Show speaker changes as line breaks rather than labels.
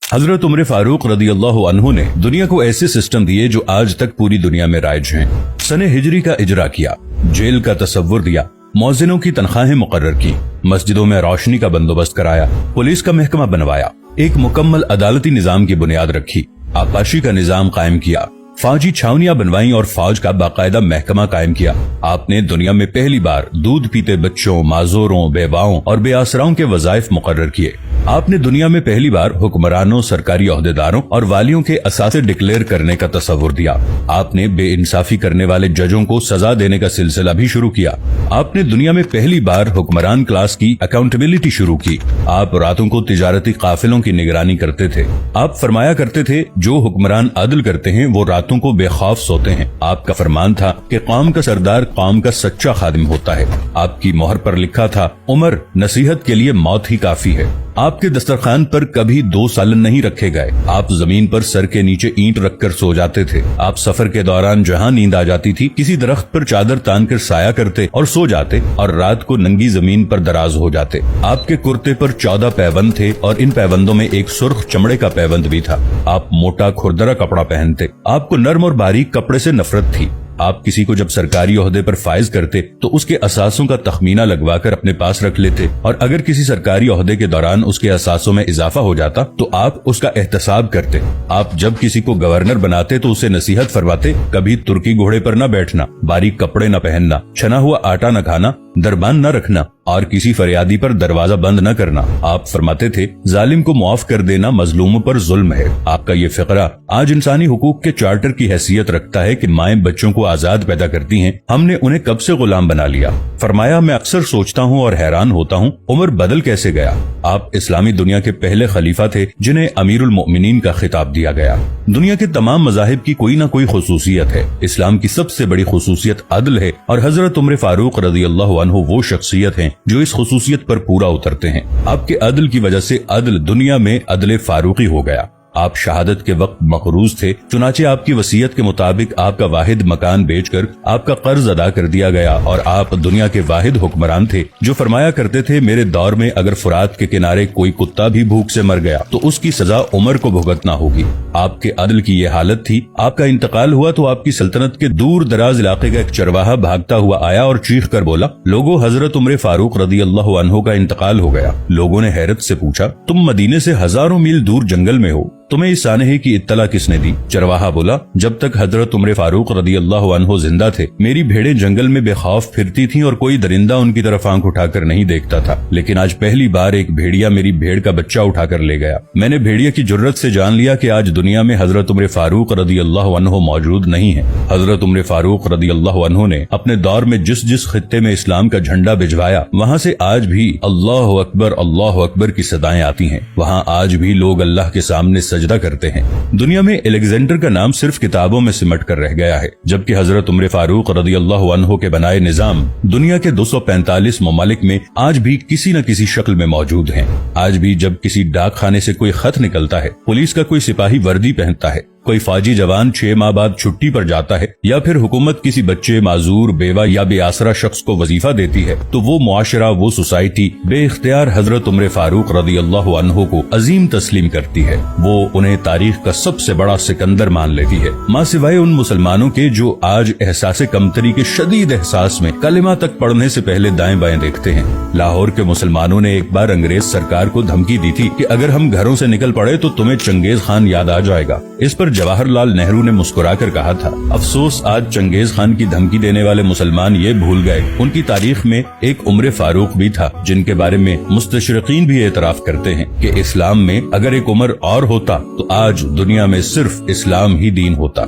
हजरत उमर फारूक रदी अल्लाह अन्हु ने दुनिया को ऐसे सिस्टम दिए जो आज तक पूरी दुनिया में राइज हैं। सने हिजरी का इजरा किया, जेल का तसव्वुर दिया, मौजिनों की तनख्वाहें मुकर्रर की, मस्जिदों में रोशनी का बंदोबस्त कराया, पुलिस का महकमा बनवाया, एक मुकम्मल अदालती निजाम की बुनियाद रखी, आकाशी का निजाम कायम किया, फौजी छावनियां बनवाई और फौज का बाकायदा महकमा कायम किया। आपने दुनिया में पहली बार दूध पीते बच्चों, माजूरों, बेवाओं और बेआसराओं के वज़ाइफ मुकर्रर किए। आपने दुनिया में पहली बार हुक्मरानों, सरकारी ओहदेदारों और वालियों के असासे डिक्लेयर करने का तसव्वुर दिया। आपने बेइंसाफी करने वाले जजों को सजा देने का सिलसिला भी शुरू किया। आपने दुनिया में पहली बार हुक्मरान क्लास की अकाउंटेबिलिटी शुरू की। आप रातों को तिजारती काफिलों की निगरानी करते थे। आप फरमाया करते थे, जो हुक्मरान अदल करते हैं वो रातों को बेखौफ सोते हैं। आपका फरमान था कि कौम का सरदार कौम का सच्चा खादिम होता है। आपकी मोहर पर लिखा था, उमर नसीहत के लिए मौत ही काफी है। आपके दस्तरखान पर कभी 2 सालन नहीं रखे गए। आप जमीन पर सर के नीचे ईंट रखकर सो जाते थे। आप सफर के दौरान जहां नींद आ जाती थी, किसी दरख्त पर चादर तान कर साया करते और सो जाते और रात को नंगी जमीन पर दराज हो जाते। आपके कुर्ते पर 14 पैबंद थे और इन पैबंदों में एक सुर्ख चमड़े का पैबंद भी था। आप मोटा खुरदरा कपड़ा पहनते। आपको नर्म और बारीक कपड़े से नफरत थी। आप किसी को जब सरकारी ओहदे पर फाइज करते तो उसके असासों का तखमीना लगवाकर अपने पास रख लेते और अगर किसी सरकारी ओहदे के दौरान उसके असासों में इजाफा हो जाता तो आप उसका एहतसाब करते। आप जब किसी को गवर्नर बनाते तो उसे नसीहत फरमाते, कभी तुर्की घोड़े पर न बैठना, बारीक कपड़े न पहनना, छना हुआ आटा न खाना, दरबान न रखना और किसी फरियादी पर दरवाजा बंद न करना। आप फरमाते थे, जालिम को मुआफ कर देना मजलूमों पर जुल्म है। आपका ये फिक्रा आज इंसानी हुकूक के चार्टर की हैसियत रखता है कि माएं बच्चों को आजाद पैदा करती हैं, हमने उन्हें कब से गुलाम बना लिया। फरमाया, मैं अक्सर सोचता हूँ और हैरान होता हूँ, उमर बदल कैसे गया। आप इस्लामी दुनिया के पहले खलीफा थे जिन्हें अमीरुल मोमिनीन का खिताब दिया गया। दुनिया के तमाम मजाहिब की कोई न कोई खुसूसियत है। इस्लाम की सबसे बड़ी खुसूसियत अदल है और हजरत उमर फारूक रदी अल्लाह अन्हु वो शख्सियत हैं जो इस खुसूसियत पर पूरा उतरते हैं। आपके अदल की वजह से अदल दुनिया में अदल फारूकी हो गया। आप शहादत के वक्त मकरूज थे, चुनाचे आपकी वसीयत के मुताबिक आपका वाहिद मकान बेचकर आपका कर्ज अदा कर दिया गया और आप दुनिया के वाहिद हुक्मरान थे जो फरमाया करते थे, मेरे दौर में अगर फुरात के किनारे कोई कुत्ता भी भूख से मर गया तो उसकी सजा उमर को भुगतना होगी। आपके अदल की ये हालत थी। आपका इंतकाल हुआ तो आपकी सल्तनत के दूर दराज इलाके का एक चरवाहा भागता हुआ आया और चीख कर बोला, लोगों, हजरत उमर फारूक रदी अल्लाह अन्हु का इंतकाल हो गया। लोगों ने हैरत से पूछा, तुम मदीने से हजारों मील दूर जंगल में हो, तुम्हें इस सानहे की इत्तला किसने दी। चरवाहा बोला, जब तक हजरत उमर फारूक रदी अल्लाह अन्हु जिंदा थे मेरी भेड़ें जंगल में बेखौफ फिरती थीं और कोई दरिंदा उनकी तरफ आंख उठाकर नहीं देखता था, लेकिन आज पहली बार एक भेड़िया मेरी भेड़ का बच्चा उठाकर ले गया। मैंने भेड़िया की जुर्रत से जान लिया कि आज दुनिया में हजरत उमर फारूक रदी अल्लाह अन्हु मौजूद नहीं है। हजरत उमर फारूक रदी अल्लाह अन्हु ने अपने दौर में जिस जिस खित्ते में इस्लाम का झंडा भिजवाया वहाँ से आज भी अल्लाह अकबर की सदाएं आती हैं। वहाँ आज भी लोग अल्लाह के सामने सजदा करते हैं। दुनिया में अलेक्जेंडर का नाम सिर्फ किताबों में सिमट कर रह गया है, जबकि हजरत उमर फारूक रदी अल्लाह अन्हु के बनाए निजाम दुनिया के 245 ममालिक में आज भी किसी न किसी शक्ल में मौजूद हैं। आज भी जब किसी डाक खाने से कोई खत निकलता है, पुलिस का कोई सिपाही वर्दी पहनता है, कोई फौजी जवान 6 माह बाद छुट्टी पर जाता है या फिर हुकूमत किसी बच्चे, माजूर, बेवा या बेआसरा शख्स को वजीफा देती है तो वो मुआशरा, वो सोसाइटी बेइख्तियार हजरत उमर फारूक रदी अल्लाह अन्हु को अजीम तस्लीम करती है। वो उन्हें तारीख का सबसे बड़ा सिकंदर मान लेती है, माँ सिवाय उन मुसलमानों के जो आज एहसास कमतरी के शदीद एहसास में कलिमा तक पढ़ने से पहले दाएं बाएं देखते हैं। लाहौर के मुसलमानों ने एक बार अंग्रेज सरकार को धमकी दी थी कि अगर हम घरों से निकल पड़े तो तुम्हें चंगेज खान याद आ जाएगा। इस पर जवाहरलाल नेहरू ने मुस्कुराकर कहा था, अफसोस आज चंगेज खान की धमकी देने वाले मुसलमान ये भूल गए उनकी तारीख में एक उमर फारूक भी था जिनके बारे में मुस्तशरिकीन भी एतराफ करते हैं कि इस्लाम में अगर एक उमर और होता तो आज दुनिया में सिर्फ इस्लाम ही दीन होता।